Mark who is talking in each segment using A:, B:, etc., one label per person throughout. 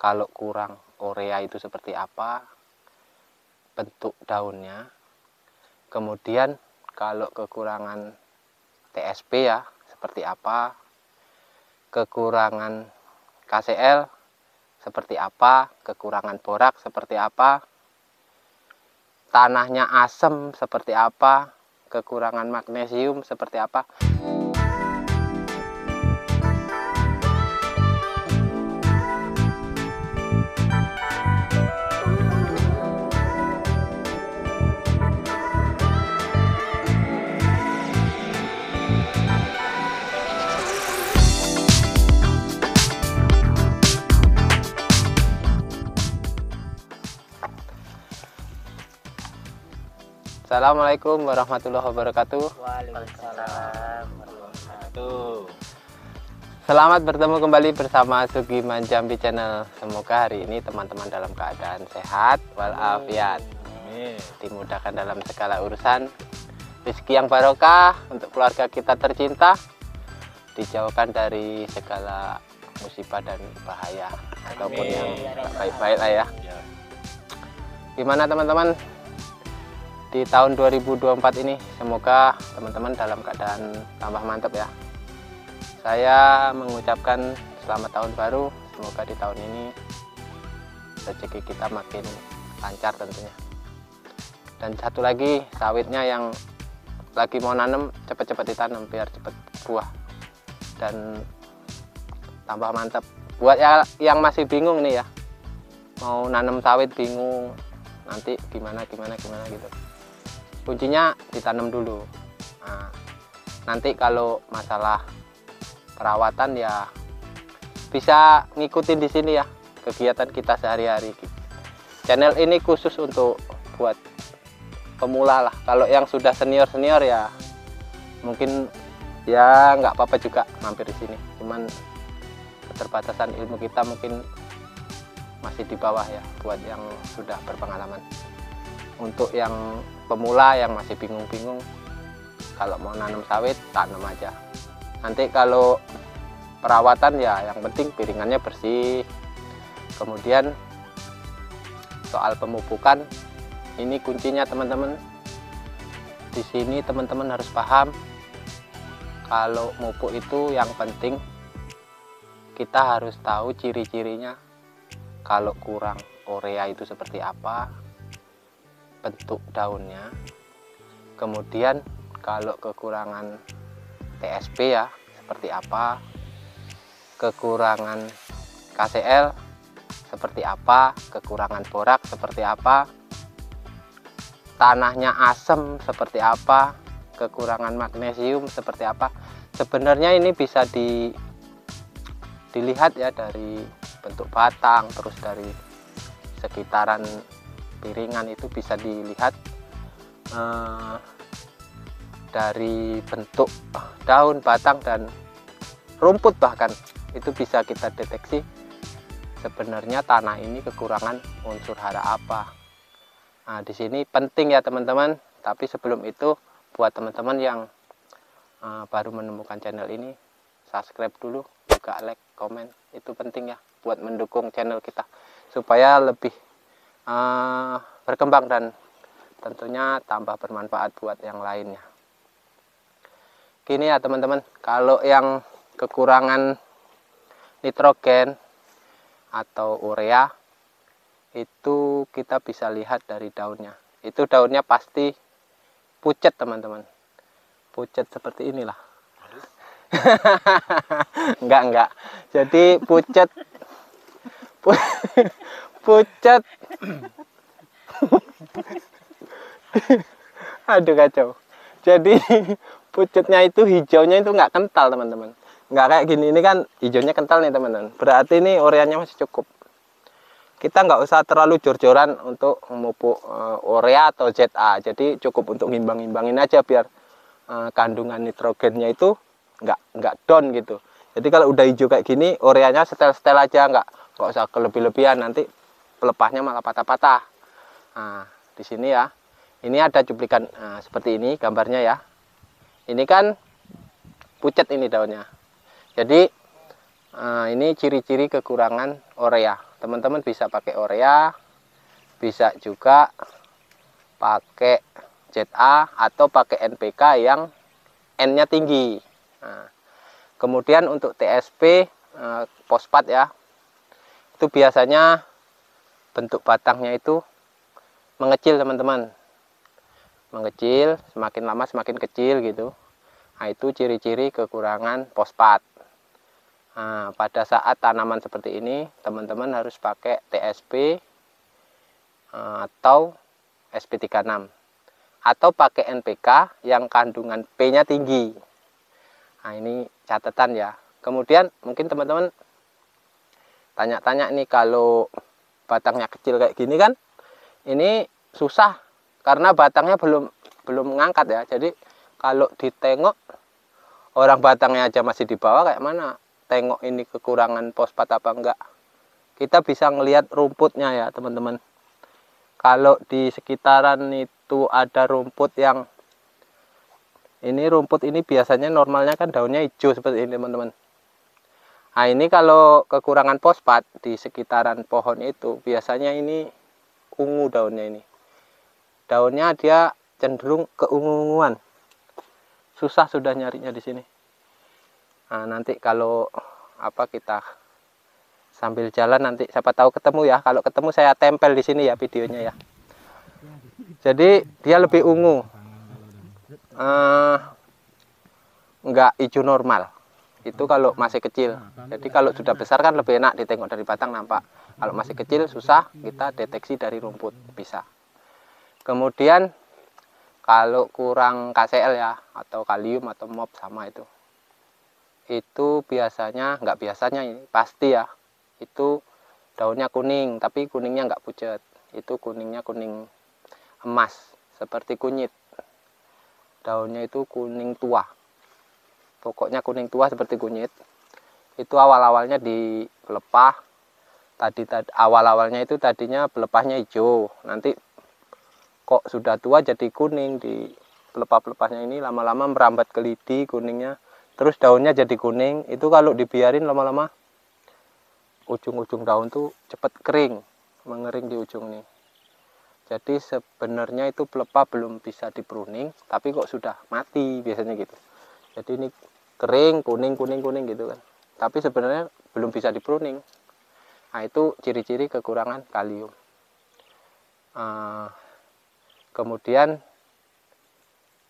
A: kalau kurang urea itu seperti apa bentuk daunnya. Kemudian kalau kekurangan TSP ya seperti apa, kekurangan KCl seperti apa, kekurangan borak seperti apa, tanahnya asam seperti apa, kekurangan magnesium seperti apa. Assalamualaikum warahmatullahi wabarakatuh.
B: Waalaikumsalam warahmatullahi wabarakatuh.
A: Selamat bertemu kembali bersama Sugiman Jambi Channel. Semoga hari ini teman-teman dalam keadaan sehat walafiat, dimudahkan dalam segala urusan, rezeki yang barokah untuk keluarga kita tercinta, dijauhkan dari segala musibah dan bahaya ataupun yang baik-baik lah ya. Gimana teman-teman di tahun 2024 ini? Semoga teman-teman dalam keadaan tambah mantap ya. Saya mengucapkan selamat tahun baru. Semoga di tahun ini rezeki kita makin lancar tentunya. Dan satu lagi, sawitnya yang lagi mau nanam cepat-cepat ditanam biar cepat buah dan tambah mantap. Buat yang masih bingung nih ya, mau nanam sawit bingung nanti gimana gitu, kuncinya ditanam dulu. Nah, nanti kalau masalah perawatan ya bisa ngikutin di sini ya, kegiatan kita sehari-hari. Channel ini khusus untuk buat pemula lah. Kalau yang sudah senior ya mungkin ya nggak apa-apa juga mampir di sini. Cuman keterbatasan ilmu kita mungkin masih di bawah ya buat yang sudah berpengalaman. Untuk yang pemula yang masih bingung-bingung, kalau mau nanam sawit tanam aja. Nanti kalau perawatan ya yang penting piringannya bersih. Kemudian soal pemupukan ini kuncinya teman-teman. Di sini teman-teman harus paham kalau mupuk itu yang penting kita harus tahu ciri-cirinya. Kalau kurang urea itu seperti apa bentuk daunnya. Kemudian kalau kekurangan TSP ya seperti apa, kekurangan KCl seperti apa, kekurangan borak seperti apa, tanahnya asam seperti apa, kekurangan magnesium seperti apa. Sebenarnya ini bisa dilihat ya dari bentuk batang, terus dari sekitaran piringan itu bisa dilihat dari bentuk daun, batang, dan rumput bahkan itu bisa kita deteksi sebenarnya tanah ini kekurangan unsur hara apa. Nah, di sini penting ya teman-teman. Tapi sebelum itu buat teman-teman yang baru menemukan channel ini, subscribe dulu, juga like, komen, itu penting ya buat mendukung channel kita supaya lebih berkembang dan tentunya tambah bermanfaat buat yang lainnya. Gini ya teman-teman, kalau yang kekurangan nitrogen atau urea itu kita bisa lihat dari daunnya. Itu daunnya pasti pucat teman-teman, pucat seperti inilah. enggak, jadi pucat pucat aduh kacau. Jadi pucatnya itu hijaunya itu nggak kental teman-teman, nggak kayak gini. Ini kan hijaunya kental nih teman-teman, berarti ini ureanya masih cukup. Kita nggak usah terlalu jor-joran untuk memupuk urea atau ZA, jadi cukup untuk ngimbang-ngimbangin aja biar kandungan nitrogennya itu nggak down gitu. Jadi kalau udah hijau kayak gini, ureanya setel-setel aja, nggak usah kelebih-lebihan, nanti pelepahnya malah patah-patah. Nah, di sini ya, ini ada cuplikan seperti ini gambarnya ya. Ini kan pucat ini daunnya. Jadi ini ciri-ciri kekurangan urea. Teman-teman bisa pakai urea, bisa juga pakai ZA atau pakai NPK yang N-nya tinggi. Nah, kemudian untuk TSP fosfat ya, itu biasanya bentuk batangnya itu mengecil teman-teman, mengecil, semakin lama semakin kecil gitu. Nah, itu ciri-ciri kekurangan fosfat. Nah, pada saat tanaman seperti ini, teman-teman harus pakai TSP atau SP36 atau pakai NPK yang kandungan P-nya tinggi. Nah, ini catatan ya. Kemudian mungkin teman-teman tanya-tanya nih, kalau batangnya kecil kayak gini kan, ini susah karena batangnya belum ngangkat ya. Jadi kalau ditengok orang batangnya aja masih di bawah, kayak mana tengok ini kekurangan fosfat apa enggak. Kita bisa ngelihat rumputnya ya teman-teman. Kalau di sekitaran itu ada rumput yang rumput ini biasanya normalnya kan daunnya hijau seperti ini teman-teman. Nah, ini kalau kekurangan fosfat di sekitaran pohon itu biasanya ini ungu daunnya ini. Daunnya dia cenderung keungu-unguan. Susah sudah nyarinya di sini. Nah, nanti kalau kita sambil jalan nanti siapa tahu ketemu ya. Kalau ketemu saya tempel di sini ya videonya ya. Jadi dia lebih ungu. Enggak hijau normal. Itu kalau masih kecil. Jadi kalau sudah besar kan lebih enak ditengok dari batang nampak. Kalau masih kecil susah kita deteksi dari rumput bisa. Kemudian kalau kurang KCl ya, atau kalium atau MOP sama itu biasanya, nggak biasanya ini pasti ya, itu daunnya kuning tapi kuningnya nggak pucat, itu kuningnya kuning emas seperti kunyit. Daunnya itu kuning tua, pokoknya kuning tua seperti kunyit. Itu awal-awalnya di pelepah, awal-awalnya itu tadinya pelepahnya hijau, nanti kok sudah tua jadi kuning. Di pelepah-pelepahnya ini lama-lama merambat ke lidi kuningnya, terus daunnya jadi kuning. Itu kalau dibiarin lama-lama ujung-ujung daun tuh cepat kering, mengering di ujung nih. Jadi sebenarnya itu pelepah belum bisa di pruning, tapi kok sudah mati biasanya gitu. Jadi ini kering, kuning gitu kan, tapi sebenarnya belum bisa di pruning. Nah, itu ciri-ciri kekurangan kalium. Kemudian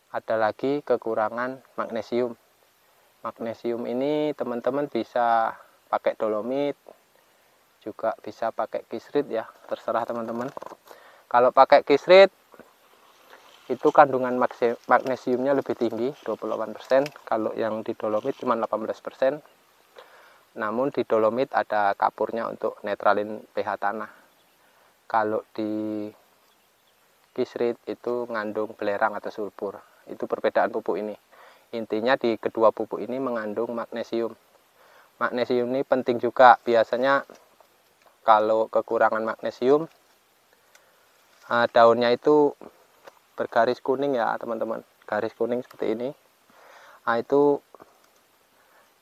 A: ada lagi kekurangan magnesium. Magnesium ini teman-teman bisa pakai dolomit, juga bisa pakai kisrit ya, terserah teman-teman. Kalau pakai kisrit itu kandungan magnesiumnya lebih tinggi, 28%. Kalau yang di dolomit cuma 18%. Namun di dolomit ada kapurnya untuk netralin pH tanah. Kalau di kisrit itu ngandung belerang atau sulfur. Itu perbedaan pupuk ini. Intinya di kedua pupuk ini mengandung magnesium. Magnesium ini penting juga. Biasanya kalau kekurangan magnesium, daunnya itu bergaris kuning ya teman-teman. Garis kuning seperti ini. Nah, itu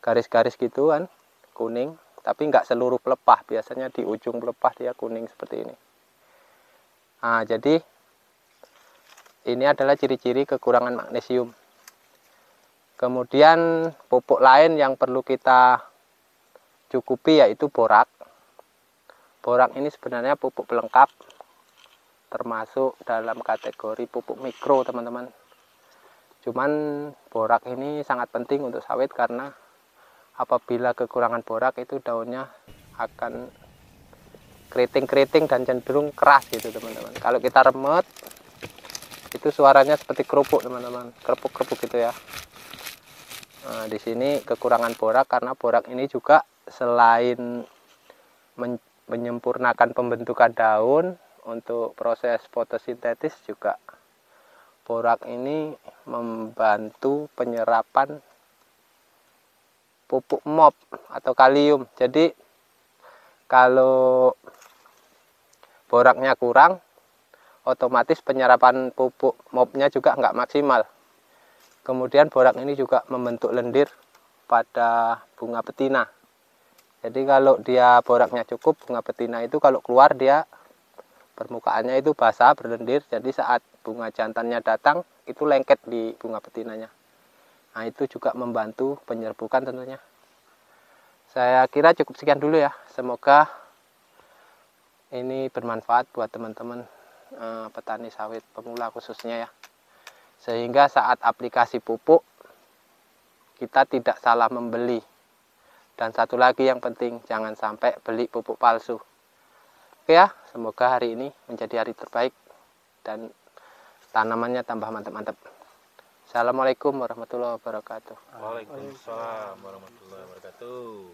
A: garis-garis gitu kan, kuning. Tapi nggak seluruh pelepah. Biasanya di ujung pelepah dia kuning seperti ini. Nah, jadi ini adalah ciri-ciri kekurangan magnesium. Kemudian pupuk lain yang perlu kita cukupi yaitu borak. Borak ini sebenarnya pupuk pelengkap, termasuk dalam kategori pupuk mikro teman-teman. Cuman borak ini sangat penting untuk sawit karena apabila kekurangan borak itu daunnya akan keriting-keriting dan cenderung keras gitu teman-teman. Kalau kita remet itu suaranya seperti kerupuk teman-teman, kerupuk-kerupuk gitu ya. Nah, di sini kekurangan borak karena borak ini juga selain menyempurnakan pembentukan daun untuk proses fotosintesis, juga borak ini membantu penyerapan pupuk MOP atau kalium. Jadi kalau boraknya kurang, otomatis penyerapan pupuk MOP-nya juga nggak maksimal. Kemudian borak ini juga membentuk lendir pada bunga betina. Jadi kalau dia boraknya cukup, bunga betina itu kalau keluar dia permukaannya itu basah, berlendir. Jadi saat bunga jantannya datang, itu lengket di bunga betinanya. Nah, itu juga membantu penyerbukan tentunya. Saya kira cukup sekian dulu ya. Semoga ini bermanfaat buat teman-teman petani sawit pemula khususnya ya. Sehingga saat aplikasi pupuk, kita tidak salah membeli. Dan satu lagi yang penting, jangan sampai beli pupuk palsu. Oke ya, semoga hari ini menjadi hari terbaik dan tanamannya tambah mantap-mantap. Assalamualaikum warahmatullahi wabarakatuh.
B: Waalaikumsalam warahmatullahi wabarakatuh.